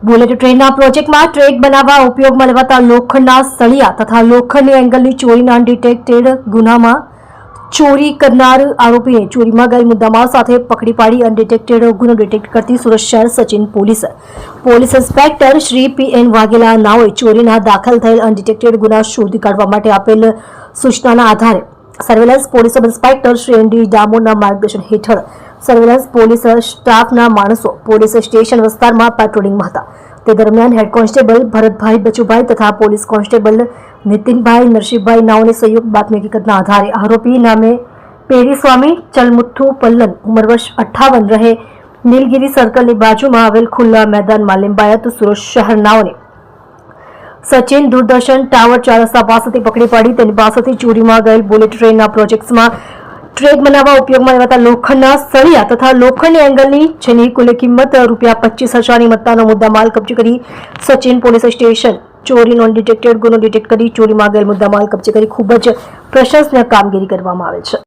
Bullet ટ્રેનના પ્રોજેક્ટમાં track બનાવવા ઉપયોગમાં લેવાતા લોખંડના સળિયા તથા લોખંડની એંગલની ચોરીના અનડિટેક્ટેડ ગુનામાં ચોરી કરનાર આરોપીને ચોરીમાં ગયેલ મુદ્દામાલ સાથે પકડી પાડી અનડિટેક્ટેડ ગુનો ડિટેક્ટ કરતી સુરત શહેર Sachin police inspector Shri P N Vaghela નાઓએ ચોરીના દાખલ થયેલ અનડિટેક્ટેડ ગુના શોધી કાઢવા માટે આપેલ સૂચનાના આધારે surveillance police sub inspector Shri N D ડામોરના માર્ગદર્શન હેઠળ સર્વેલન્સ પોલીસ સ્ટાફના માણસો પોલીસ સ્ટેશન વિસ્તારમાં પેટ્રોલિંગમાં હતા। તે દરમિયાન હેડ કોન્સ્ટેબલ ભરતભાઈ બચુભાઈ તથા પોલીસ કોન્સ્ટેબલ નીતિનભાઈ નરસિંહભાઈ નાઓની સંયુક્ત બાતમી હકીકતના આધારે આરોપી નામે પેરીસ્વામી ચલમુથ્થુ પલ્લન ઉંમર વર્ષ 58 રહે નીલગિરી સર્કલની બાજુમાં આવેલ ખુલ્લા મેદાનમાં લિંબાયત સુરત શહેર નાઓને સચિન દૂરદર્શન ટાવર 4 રસ્તા પાસેથી પકડી પાડી તેની પાસેથી ચોરીમાં ગયેલ બુલેટ ટ્રેનના પ્રોજેક્ટ્સમાં ટ્રેક બનાવવા ઉપયોગમાં લેવાતા લોખંડના સળિયા તથા લોખંડની એંગલની જેની કુલ કિંમત ₹25,000ની મત્તાનો મુદ્દામાલ કબજે કરી સચિન પોલીસ સ્ટેશન ચોરીનો અનડિટેક્ટેડ ગુનો ડિટેક્ટ કરી ચોરીમાં ગયેલ મુદ્દામાલ કબજે કરી ખૂબ જ પ્રશંસનીય કામગીરી કરવામાં આવે છે।